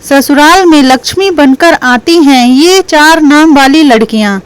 ससुराल में लक्ष्मी बनकर आती हैं ये 4 नाम वाली लड़कियां।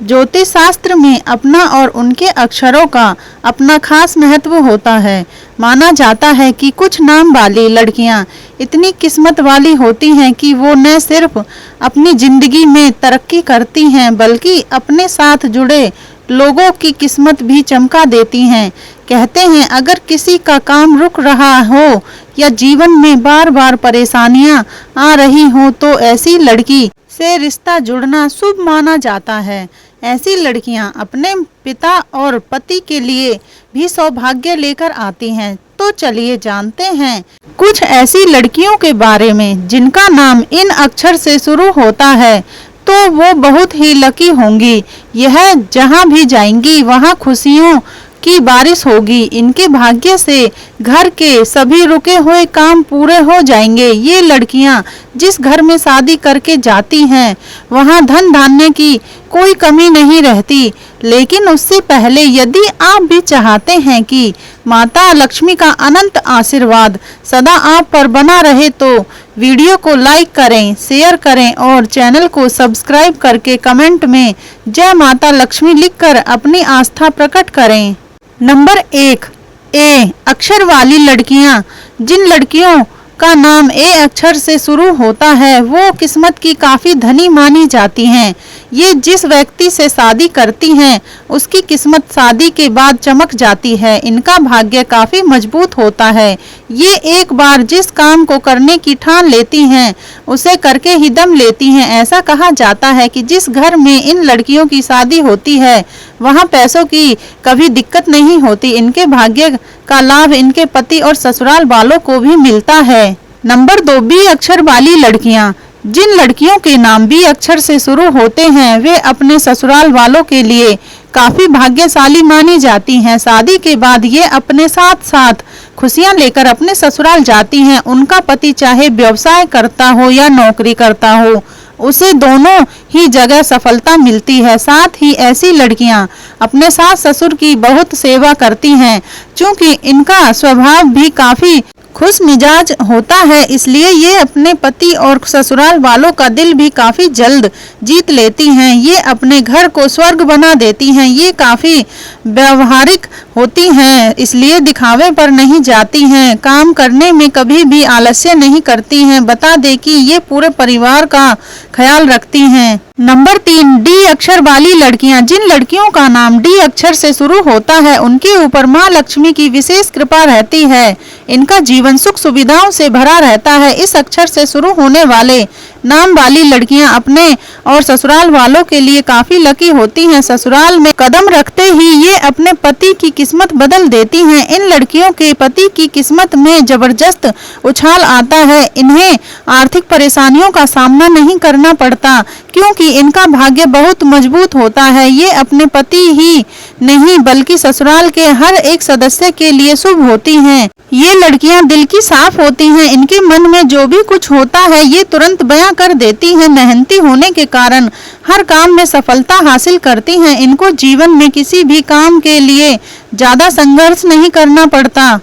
ज्योतिष शास्त्र में अपना और उनके अक्षरों का अपना खास महत्व होता है। माना जाता है कि कुछ नाम वाली लड़कियां इतनी किस्मत वाली होती हैं कि वो न सिर्फ अपनी जिंदगी में तरक्की करती हैं बल्कि अपने साथ जुड़े लोगों की किस्मत भी चमका देती हैं। कहते हैं अगर किसी का काम रुक रहा हो या जीवन में बार बार परेशानियां आ रही हो तो ऐसी लड़की से रिश्ता जुड़ना शुभ माना जाता है। ऐसी लड़कियां अपने पिता और पति के लिए भी सौभाग्य लेकर आती हैं। तो चलिए जानते हैं कुछ ऐसी लड़कियों के बारे में जिनका नाम इन अक्षर से शुरू होता है, तो वो बहुत ही लकी होंगी। यह जहां भी जाएंगी वहां खुशियों की बारिश होगी। इनके भाग्य से घर के सभी रुके हुए काम पूरे हो जाएंगे। ये लड़कियां जिस घर में शादी करके जाती हैं वहां धन धान्य की कोई कमी नहीं रहती। लेकिन उससे पहले यदि आप भी चाहते हैं कि माता लक्ष्मी का अनंत आशीर्वाद सदा आप पर बना रहे तो वीडियो को लाइक करें, शेयर करें और चैनल को सब्सक्राइब करके कमेंट में जय माता लक्ष्मी लिखकर अपनी आस्था प्रकट करें। नंबर 1, ए अक्षर वाली लड़कियां। जिन लड़कियों का नाम ए अक्षर से शुरू होता है वो किस्मत की काफी धनी मानी जाती हैं। ये जिस व्यक्ति से शादी करती हैं उसकी किस्मत शादी के बाद चमक जाती है। इनका भाग्य काफी मजबूत होता है। ये एक बार जिस काम को करने की ठान लेती हैं उसे करके ही दम लेती हैं। ऐसा कहा जाता है कि जिस घर में इन लड़कियों की शादी होती है वहां पैसों की कभी दिक्कत नहीं होती। इनके भाग्य का लाभ इनके पति और ससुराल वालों को भी मिलता है। नंबर 2, बी अक्षर वाली लड़कियां। जिन लड़कियों के नाम बी अक्षर से शुरू होते हैं वे अपने ससुराल वालों के लिए काफी भाग्यशाली मानी जाती हैं। शादी के बाद ये अपने साथ साथ खुशियां लेकर अपने ससुराल जाती हैं। उनका पति चाहे व्यवसाय करता हो या नौकरी करता हो उसे दोनों ही जगह सफलता मिलती है। साथ ही ऐसी लड़कियां अपने सास ससुर की बहुत सेवा करती हैं। चूंकि इनका स्वभाव भी काफी खुश मिजाज होता है इसलिए ये अपने पति और ससुराल वालों का दिल भी काफी जल्द जीत लेती हैं। ये अपने घर को स्वर्ग बना देती हैं। ये काफी व्यवहारिक होती हैं इसलिए दिखावे पर नहीं जाती हैं। काम करने में कभी भी आलस्य नहीं करती हैं। बता दें कि ये पूरे परिवार का ख्याल रखती हैं। नंबर 3, डी अक्षर वाली लड़कियां। जिन लड़कियों का नाम डी अक्षर से शुरू होता है उनके ऊपर माँ लक्ष्मी की विशेष कृपा रहती है। इनका जीवन सुख सुविधाओं से भरा रहता है। इस अक्षर से शुरू होने वाले नाम वाली लड़कियां अपने और ससुराल वालों के लिए काफी लकी होती हैं। ससुराल में कदम रखते ही ये अपने पति की किस्मत बदल देती हैं। इन लड़कियों के पति की किस्मत में जबरदस्त उछाल आता है। इन्हें आर्थिक परेशानियों का सामना नहीं करना पड़ता क्योंकि इनका भाग्य बहुत मजबूत होता है। ये अपने पति ही नहीं बल्कि ससुराल के हर एक सदस्य के लिए शुभ होती हैं। ये लड़कियां दिल की साफ होती हैं। इनके मन में जो भी कुछ होता है ये तुरंत बयां कर देती हैं। मेहनती होने के कारण हर काम में सफलता हासिल करती हैं। इनको जीवन में किसी भी काम के लिए ज्यादा संघर्ष नहीं करना पड़ता।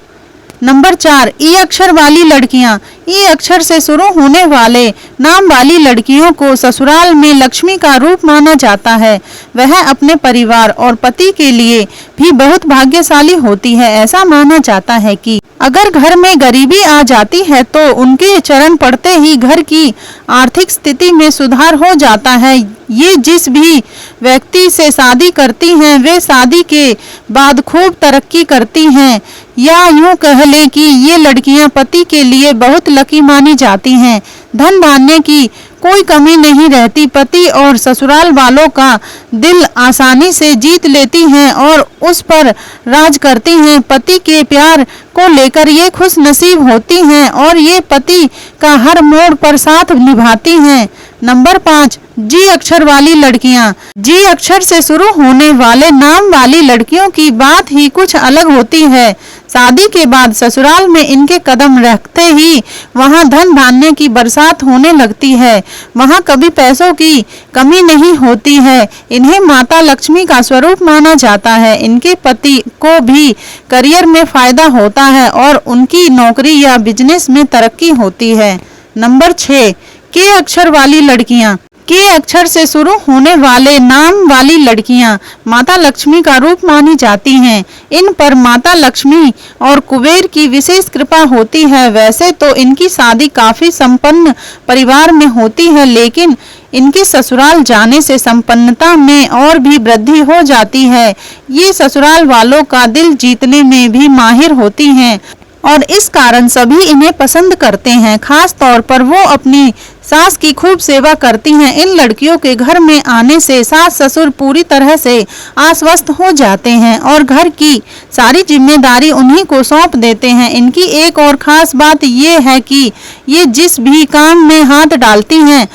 नंबर 4, ई अक्षर वाली लड़कियां। ई अक्षर से शुरू होने वाले नाम वाली लड़कियों को ससुराल में लक्ष्मी का रूप माना जाता है। वह अपने परिवार और पति के लिए भी बहुत भाग्यशाली होती है। ऐसा माना जाता है कि अगर घर में गरीबी आ जाती है तो उनके चरण पड़ते ही घर की आर्थिक स्थिति में सुधार हो जाता है। ये जिस भी व्यक्ति से शादी करती हैं वे शादी के बाद खूब तरक्की करती हैं। या यूं कह लें कि ये लड़कियां पति के लिए बहुत लकी मानी जाती हैं। धन धान्य की कोई कमी नहीं रहती। पति और ससुराल वालों का दिल आसानी से जीत लेती हैं और उस पर राज करती हैं। पति के प्यार को लेकर ये खुश नसीब होती हैं और ये पति का हर मोड़ पर साथ निभाती हैं। नंबर 5, जी अक्षर वाली लड़कियां। जी अक्षर से शुरू होने वाले नाम वाली लड़कियों की बात ही कुछ अलग होती है। शादी के बाद ससुराल में इनके कदम रखते ही वहां धन धान्य की बरसात होने लगती है। वहां कभी पैसों की कमी नहीं होती है। इन्हें माता लक्ष्मी का स्वरूप माना जाता है। इनके पति को भी करियर में फायदा होता है और उनकी नौकरी या बिजनेस में तरक्की होती है। नंबर 6, के अक्षर वाली लड़कियां। के अक्षर से शुरू होने वाले नाम वाली लड़कियां माता लक्ष्मी का रूप मानी जाती हैं। इन पर माता लक्ष्मी और कुबेर की विशेष कृपा होती है। वैसे तो इनकी शादी काफी संपन्न परिवार में होती है, लेकिन इनके ससुराल जाने से संपन्नता में और भी वृद्धि हो जाती है। ये ससुराल वालों का दिल जीतने में भी माहिर होती हैं और इस कारण सभी इन्हें पसंद करते हैं। खास तौर पर वो अपनी सास की खूब सेवा करती हैं। इन लड़कियों के घर में आने से सास ससुर पूरी तरह से आश्वस्त हो जाते हैं और घर की सारी जिम्मेदारी उन्हीं को सौंप देते हैं। इनकी एक और खास बात ये है कि ये जिस भी काम में हाथ डालती हैं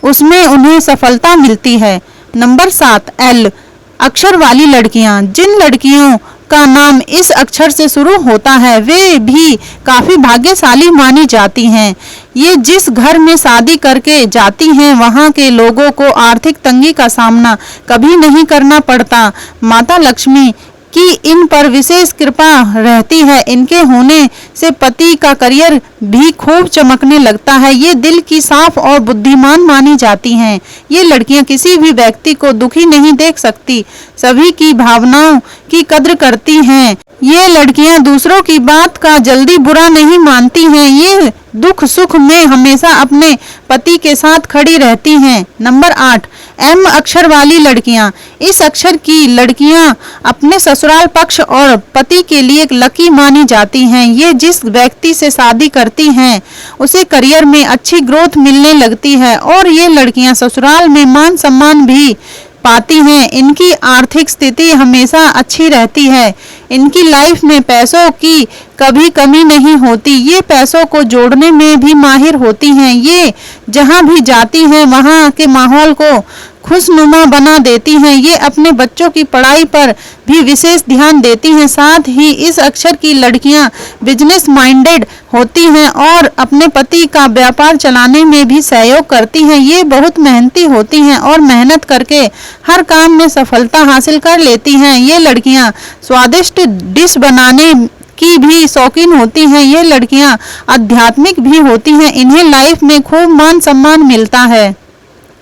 उसमें उन्हें सफलता मिलती है। नंबर 7, एल अक्षर वाली लड़कियां। जिन लड़कियों का नाम इस अक्षर से शुरू होता है वे भी काफी भाग्यशाली मानी जाती हैं। ये जिस घर में शादी करके जाती हैं वहां के लोगों को आर्थिक तंगी का सामना कभी नहीं करना पड़ता। माता लक्ष्मी की इन पर विशेष कृपा रहती है। इनके होने से पति का करियर भी खूब चमकने लगता है। ये दिल की साफ और बुद्धिमान मानी जाती हैं। ये लड़कियां किसी भी व्यक्ति को दुखी नहीं देख सकती, सभी की भावनाओं की कद्र करती हैं। ये लड़कियां दूसरों की बात का जल्दी बुरा नहीं मानती हैं। ये दुख सुख में हमेशा अपने पति के साथ खड़ी रहती हैं। नंबर 8, एम अक्षर वाली लड़कियां। इस अक्षर की लड़कियां अपने ससुराल पक्ष और पति के लिए एक लकी मानी जाती हैं। ये जिस व्यक्ति से शादी करती हैं उसे करियर में अच्छी ग्रोथ मिलने लगती है और ये लड़कियां ससुराल में मान सम्मान भी पाती हैं। इनकी आर्थिक स्थिति हमेशा अच्छी रहती है। इनकी लाइफ में पैसों की कभी कमी नहीं होती। ये पैसों को जोड़ने में भी माहिर होती हैं। ये जहां भी जाती हैं वहां के माहौल को खुशनुमा बना देती हैं। ये अपने बच्चों की पढ़ाई पर भी विशेष ध्यान देती हैं। साथ ही इस अक्षर की लड़कियां बिजनेस माइंडेड होती हैं और अपने पति का व्यापार चलाने में भी सहयोग करती हैं। ये बहुत मेहनती होती हैं और मेहनत करके हर काम में सफलता हासिल कर लेती हैं। ये लड़कियां स्वादिष्ट डिश बनाने की भी शौकीन होती हैं। ये लड़कियां आध्यात्मिक भी होती हैं। इन्हें लाइफ में खूब मान सम्मान मिलता है।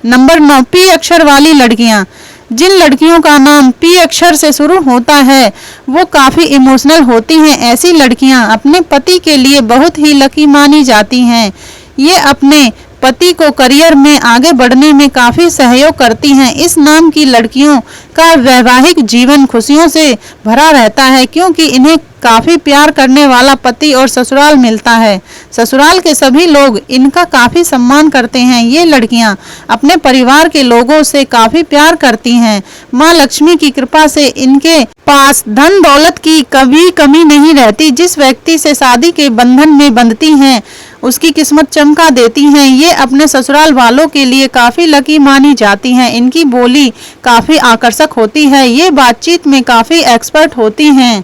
नंबर 9, पी अक्षर वाली लड़कियां। जिन लड़कियों का नाम पी अक्षर से शुरू होता है वो काफी इमोशनल होती हैं। ऐसी लड़कियां अपने पति के लिए बहुत ही लकी मानी जाती हैं। ये अपने पति को करियर में आगे बढ़ने में काफी सहयोग करती हैं। इस नाम की लड़कियों का वैवाहिक जीवन खुशियों से भरा रहता है क्योंकि इन्हें काफी प्यार करने वाला पति और ससुराल मिलता है। ससुराल के सभी लोग इनका काफी सम्मान करते हैं। ये लड़कियां अपने परिवार के लोगों से काफी प्यार करती हैं। माँ लक्ष्मी की कृपा से इनके पास धन दौलत की कभी कमी नहीं रहती। जिस व्यक्ति से शादी के बंधन में बंधती हैं उसकी किस्मत चमका देती हैं। ये अपने ससुराल वालों के लिए काफी लकी मानी जाती हैं। इनकी बोली काफी आकर्षक होती है। ये बातचीत में काफी एक्सपर्ट होती हैं।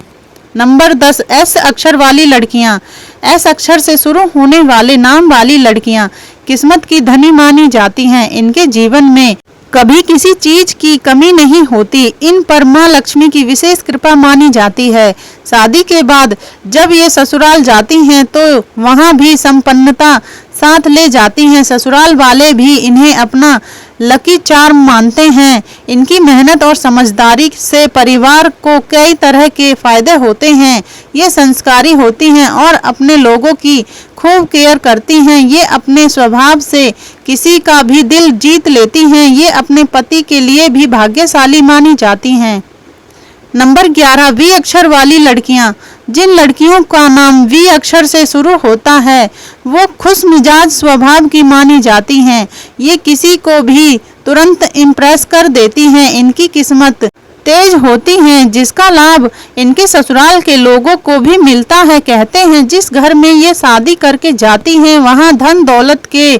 नंबर 10, एस अक्षर वाली लड़कियां। एस अक्षर से शुरू होने वाले नाम वाली लड़कियां किस्मत की धनी मानी जाती हैं। इनके जीवन में कभी किसी चीज की कमी नहीं होती। इन पर माँ लक्ष्मी की विशेष कृपा मानी जाती है। शादी के बाद जब ये ससुराल जाती हैं तो वहाँ भी संपन्नता साथ ले जाती हैं। ससुराल वाले भी इन्हें अपना लकी चार्म मानते हैं। इनकी मेहनत और समझदारी से परिवार को कई तरह के फायदे होते हैं। ये संस्कारी होती हैं और अपने लोगों की खूब केयर करती हैं। ये अपने स्वभाव से किसी का भी दिल जीत लेती हैं। ये अपने पति के लिए भी भाग्यशाली मानी जाती हैं। नंबर 11, वी अक्षर वाली लड़कियां। जिन लड़कियों का नाम वी अक्षर से शुरू होता है वो खुश मिजाज स्वभाव की मानी जाती हैं। ये किसी को भी तुरंत इम्प्रेस कर देती हैं। इनकी किस्मत तेज होती हैं जिसका लाभ इनके ससुराल के लोगों को भी मिलता है। कहते हैं जिस घर में ये शादी करके जाती हैं वहाँ धन दौलत के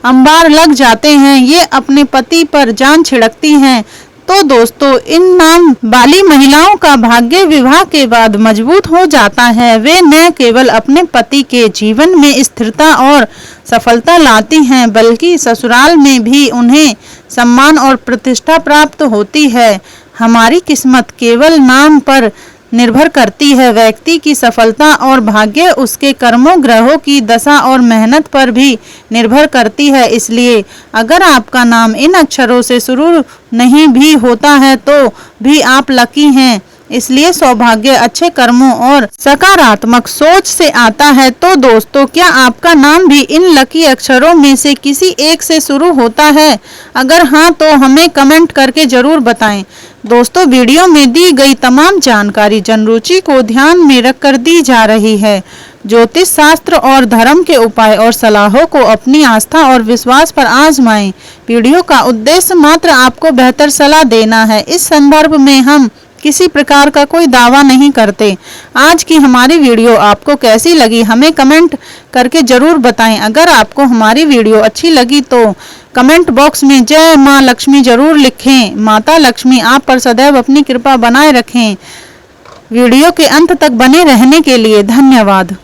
अंबार लग जाते हैं। ये अपने पति पर जान छिड़कती हैं। तो दोस्तों, इन नाम वाली महिलाओं का भाग्य विवाह के बाद मजबूत हो जाता है। वे न केवल अपने पति के जीवन में स्थिरता और सफलता लाती हैं बल्कि ससुराल में भी उन्हें सम्मान और प्रतिष्ठा प्राप्त होती है। हमारी किस्मत केवल नाम पर निर्भर करती है। व्यक्ति की सफलता और भाग्य उसके कर्मों, ग्रहों की दशा और मेहनत पर भी निर्भर करती है। इसलिए अगर आपका नाम इन अक्षरों से शुरू नहीं भी होता है तो भी आप लकी हैं। इसलिए सौभाग्य अच्छे कर्मों और सकारात्मक सोच से आता है। तो दोस्तों, क्या आपका नाम भी इन लकी अक्षरों में से किसी एक से शुरू होता है? अगर हाँ तो हमें कमेंट करके जरूर बताएं। दोस्तों, वीडियो में दी गई तमाम जानकारी जनरुचि को ध्यान में रखकर दी जा रही है। ज्योतिष शास्त्र और धर्म के उपाय और सलाहों को अपनी आस्था और विश्वास पर आजमाएं। वीडियो का उद्देश्य मात्र आपको बेहतर सलाह देना है। इस संदर्भ में हम किसी प्रकार का कोई दावा नहीं करते। आज की हमारी वीडियो आपको कैसी लगी हमें कमेंट करके जरूर बताएं। अगर आपको हमारी वीडियो अच्छी लगी तो कमेंट बॉक्स में जय मां लक्ष्मी जरूर लिखें। माता लक्ष्मी आप पर सदैव अपनी कृपा बनाए रखें। वीडियो के अंत तक बने रहने के लिए धन्यवाद।